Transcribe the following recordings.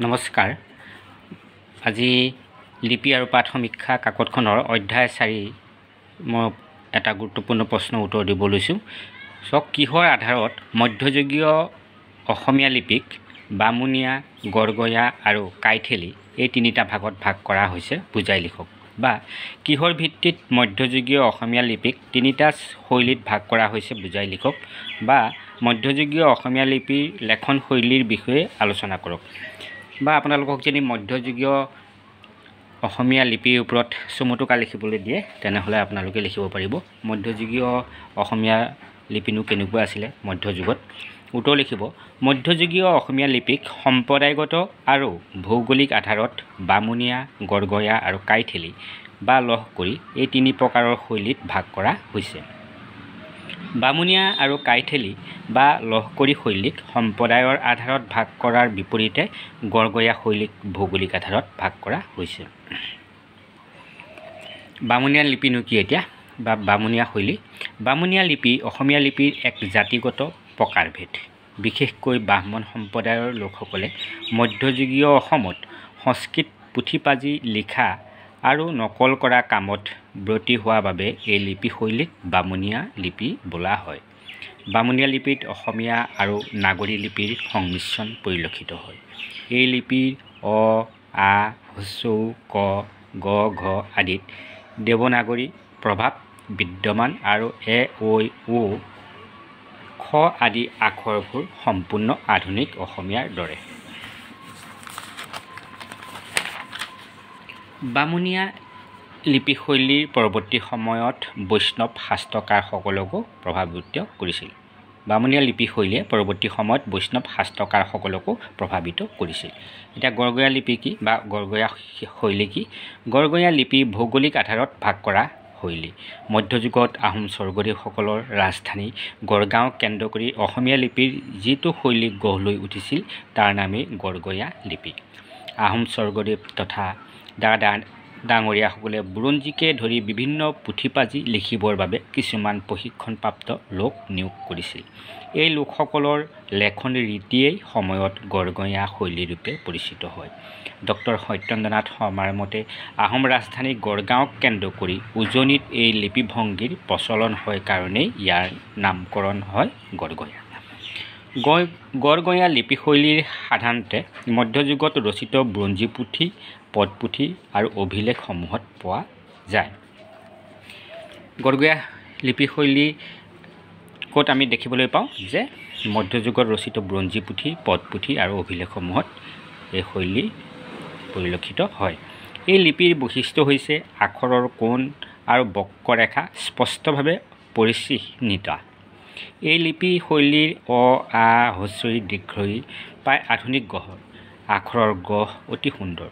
নমস্কাৰ। আজি লিপি আৰু পাঠ সমীক্ষা কাকতখনৰ অধ্যায় 4 মই এটা গুৰুত্বপূৰ্ণ প্ৰশ্নৰ উত্তৰ দিব লৈছোঁ। কিহৰ আধাৰত মধ্যযুগীয় অসমীয়া লিপিক বামুণীয়া, গড়গঞা আৰু কাইথেলী এই তিনিটা ভাগত ভাগ কৰা হৈছে বুজাই লিখক। বা কিহৰ ভিত্তিত মধ্যযুগীয় অসমীয়া লিপিক তিনিটা শৈলীত ভাগ কৰা হৈছে বুজাই লিখক। বা মধ্যযুগীয় অসমীয়া লিপিৰ লেখন শৈলীৰ বিষয়ে আলোচনা কৰক। বা আপোনালোকক যদি মধ্যযুগীয় অসমীয়া লিপিৰ ওপৰত চমুটোকা লিখিবলৈ দিয়ে তেনেহ'লে আপোনালোকে লিখিব পাৰিব মধ্যযুগীয় অসমীয়া লিপিনো কেনেকুৱা আছিলে মধ্যযুগত। উত্তৰ লিখিব, মধ্যযুগীয় অসমীয়া লিপিক সম্প্ৰদায়গত আৰু ভৌগোলিক আধাৰত বামুণীয়া, গড়গঞা আৰু কাইথেলী বা লহকৰি এই তিনি প্ৰকাৰৰ শৈলীত ভাগ কৰা হৈছে। বামুণীয়া আৰু কাইথেলী বা লহকৰি শৈলীক সম্প্ৰদায়ৰ আধাৰত ভাগ কৰাৰ বিপৰীতে গড়গঞা শৈলীক ভৌগোলিক আধাৰত ভাগ কৰা হৈছে। বামুণীয়া লিপিনো কি এতিয়া বা বামুণীয়া শৈলী? বামুণীয়া লিপি অসমীয়া লিপিৰ এক জাতিগত প্ৰকাৰভেদ। বিশেষকৈ ব্ৰাহ্মণ সম্প্ৰদায়ৰ লোকসকলে মধ্যযুগীয় অসমত সংস্কৃত পুথি-পাঁজি লিখা আৰু নকল কৰা কামত ব্ৰতী হোৱা বাবে এই লিপি শৈলীক বামুণীয়া লিপি বোলা হয়। বামুণীয়া লিপিত অসমীয়া আৰু নাগৰী লিপিৰ সংমিশ্ৰণ পৰিলক্ষিত হয়। এই লিপিৰ অ, আ, হ্ৰস্ব উ, ক, গ, ঘ আদিত দেৱনাগৰী প্ৰভাৱ বিদ্যমান আৰু এ, ঐ, ও, খ আদি আখৰবোৰ সম্পূৰ্ণ আধুনিক অসমীয়াৰ দৰে। বামুণীয়া লিপিশৈলীৰ পৰৱৰ্তী সময়ত বৈষ্ণৱ শাস্ত্ৰকাৰসকলকো প্ৰভাৱিত কৰিছিল। বামুণীয়া লিপিশৈলীয়ে পৰৱৰ্তী সময়ত বৈষ্ণৱ শাস্ত্ৰকাৰসকলকো প্ৰভাৱিত কৰিছিল। এতিয়া গড়গঞা লিপি কি বা গড়গঞা শৈলী কি? গড়গঞা লিপি ভৌগোলিক আধাৰত ভাগ কৰা শৈলী। মধ্যযুগত আহোম স্বৰ্গদেউসকলৰ ৰাজধানী গড়গাঁও কেন্দ্ৰ কৰি অসমীয়া লিপিৰ যিটো শৈলী গঢ় লৈ উঠিছিল তাৰ নামেই গড়গঞা লিপি। আহোম স্বৰ্গদেউ তথা ডাঙৰীয়াসকলে বুৰঞ্জীকে ধৰি বিভিন্ন পুথি-পাঁজি লিখিবৰ বাবে কিছুমান প্ৰশিক্ষণপ্ৰাপ্ত লোক নিয়োগ কৰিছিল। এই লোকসকলৰ লেখন ৰীতিয়েই সময়ত গড়গঞা শৈলীৰূপে পৰিচিত হয়। ডক্টৰ সত্যেন্দ্ৰনাথ শৰ্মাৰ মতে আহোম ৰাজধানী গড়গাঁৱক কেন্দ্ৰ কৰি উজনিত এই লিপিভংগীৰ প্ৰচলন হয় কাৰণেই ইয়াৰ নামকৰণ হয় গড়গঞা। গড়গঞা লিপিশৈলীৰ সাধাৰণতে মধ্যযুগত ৰচিত বুৰঞ্জী পুথি, পদ-পুথি আৰু অভিলেখসমূহত পোৱা যায়। গড়গঞা লিপিশৈলী ক'ত আমি দেখিবলৈ পাওঁ যে মধ্যযুগত ৰচিত বুৰঞ্জী পুথি, পদ-পুথি আৰু অভিলেখসমূহত এই শৈলী পৰিলক্ষিত হয়। এই লিপিৰ বৈশিষ্ট্য হৈছে আখৰৰ কোণ আৰু বক্ৰৰেখা স্পষ্টভাৱে পৰিচিহ্নিত। এই লিপি শৈলীৰ অ, আ, হ্ৰস্ব ই, দীৰ্ঘ ঈ প্ৰায় আধুনিক গঢ়ৰ। আখৰৰ গঢ় অতি সুন্দৰ।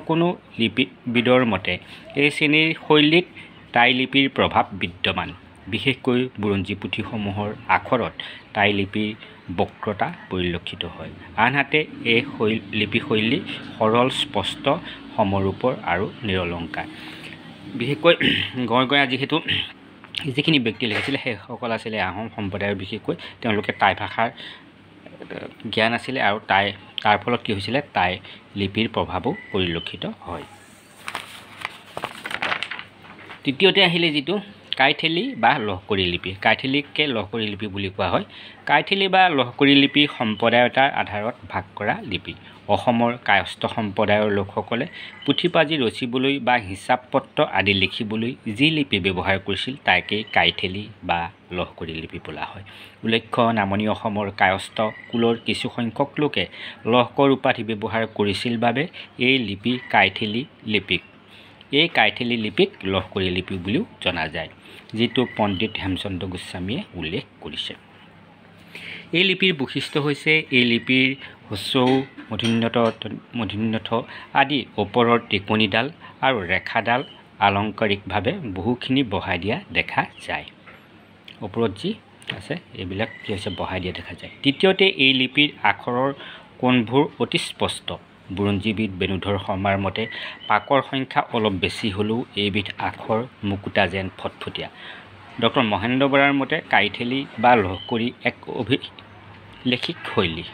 কোনো লিপিবিদৰ মতে এই শ্ৰেণীৰ শৈলীত টাই লিপিৰ প্ৰভাৱ বিদ্যমান। বিশেষকৈ বুৰঞ্জী পুথিসমূহৰ আখৰত টাই লিপিৰ বক্ৰতা পৰিলক্ষিত হয়। আনহাতে এই লিপিশৈলী সৰল, স্পষ্ট, সমৰূপৰ আৰু নিৰলংকাৰ। বিশেষকৈ গড়গঞা যিখিনি ব্যক্তি লিখিছিলে সেইসকল আছিলে আহোম সম্প্ৰদায়ৰ। বিশেষকৈ তেওঁলোকে টাই ভাষাৰ জ্ঞান আছিলে আৰু তাৰ ফলত কি হৈছিলে টাই লিপিৰ প্ৰভাৱো পৰিলক্ষিত হয়। তৃতীয়তে আহিলে যিটো কাইথেলী বা লহকৰি লিপি। কাইথেলীকে লহকৰি লিপি বুলি কোৱা হয়। কাইথেলী বা লহকৰি লিপি সম্প্ৰদায়তাৰ আধাৰত ভাগ কৰা লিপি। অসমৰ কায়স্থ সম্প্ৰদায়ৰ লোকসকলে পুথি-পাঁজি ৰচিবলৈ বা হিচাপ পত্ৰ আদি লিখিবলৈ যি লিপি ব্যৱহাৰ কৰিছিল তাকেই কাইথেলী বা লহকৰি লিপি বোলা হয়। উল্লেখ্য, নামনি অসমৰ কায়স্থ কুলৰ কিছুসংখ্যক লোকে লহকৰ উপাধি ব্যৱহাৰ কৰিছিল বাবে এই কাইথেলী লিপিক লহকৰি লিপি বুলিও জনা যায়, যিটো পণ্ডিত হেমচন্দ্ৰ গোস্বামীয়ে উল্লেখ কৰিছে। এই লিপিৰ বৈশিষ্ট্য হৈছে এই লিপিৰ হ্ৰস্ব উ, মূৰ্ধন্য ঠ আদি ওপৰৰ টিকনিডাল আৰু ৰেখাডাল আলংকাৰিকভাৱে বহুখিনি বঢ়াই দিয়া দেখা যায়। ওপৰত যি আছে এইবিলাক কি হৈছে বঢ়াই দিয়া দেখা যায়। তৃতীয়তে এই লিপিৰ আখৰৰ কোণবোৰ অতি স্পষ্ট। বুৰঞ্জীবিদ বেণুধৰ শৰ্মাৰ মতে পাকৰ সংখ্যা অলপ বেছি হ'লেও এইবিধ আখৰ মুকুতা যেন ফটফটীয়া। ডক্টৰ মহেন্দ্ৰ বৰাৰ মতে কাইথেলী বা লহকৰি এক অভিলেখিক শৈলী।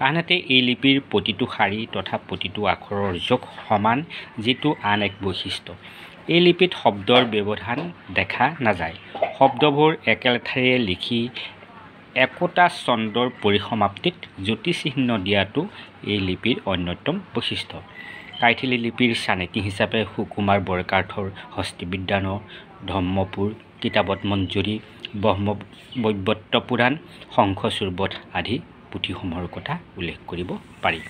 আনহাতে এই লিপিৰ প্ৰতিটো শাৰী তথা প্ৰতিটো আখৰৰ জোখ সমান, যিটো আন এক বৈশিষ্ট্য। এই লিপিত শব্দৰ ব্যৱধান দেখা নাযায়। শব্দবোৰ একেলেঠাৰিয়ে লিখি একোটা ছন্দৰ পৰিসমাপ্তিত জ্যোতিচিহ্ন দিয়াটো এই লিপিৰ অন্যতম বৈশিষ্ট্য। কাইথিলি লিপিৰ চানেকি হিচাপে সুকুমাৰ বৰকাৰ্থৰ হস্তিবিদ্যান, ধম্মপুৰ, কিতাবত মঞ্জুৰী, ব্ৰহ্মবৈবৰ্ত পুৰাণ, শংখচূড়বধ আদি পুথিসমূহৰ কথা উল্লেখ কৰিব পাৰি।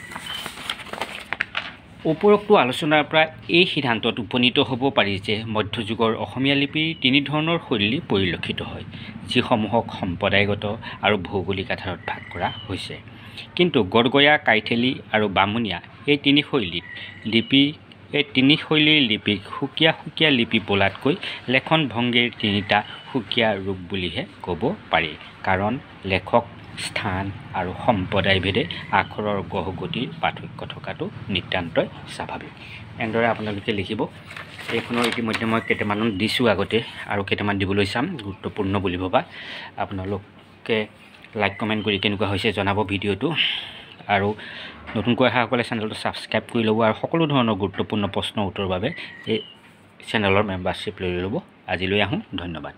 উপৰোক্ত আলোচনাৰ পৰা এই সিদ্ধান্তত উপনীত হ'ব পাৰি যে মধ্যযুগৰ অসমীয়া লিপিৰ তিনি ধৰণৰ শৈলী পৰিলক্ষিত হয়, যিসমূহক সম্প্ৰদায়গত আৰু ভৌগোলিক আধাৰত ভাগ কৰা হৈছে। কিন্তু গড়গয়া, কাইথেলী আৰু বামুণীয়া এই তিনি শৈলীৰ লিপিক সুকীয়া সুকীয়া লিপি বোলাতকৈ লেখন ভংগীৰ তিনিটা সুকীয়া ৰূপ বুলিহে ক'ব পাৰি, কাৰণ লেখক, স্থান আৰু সম্প্ৰদায়ভেদে আখৰৰ গহগতিৰ পাৰ্থক্য থকাটো নিতান্তই স্বাভাৱিক। এনেদৰে আপোনালোকে লিখিব। এইখনৰ ইতিমধ্যে মই কেইটামান দিছোঁ আগতে, আৰু কেইটামান দিবলৈ চাম, গুৰুত্বপূৰ্ণ বুলি ভবা। আপোনালোকে লাইক কমেণ্ট কৰি কেনেকুৱা হৈছে জনাব ভিডিঅ'টো, আৰু নতুনকৈ অহাসকলে চেনেলটো ছাবস্ক্ৰাইব কৰি ল'ব, আৰু সকলো ধৰণৰ গুৰুত্বপূৰ্ণ প্ৰশ্নৰ উত্তৰৰ বাবে এই চেনেলৰ মেম্বাৰশ্বিপ লৈ ল'ব। আজিলৈ আহোঁ, ধন্যবাদ।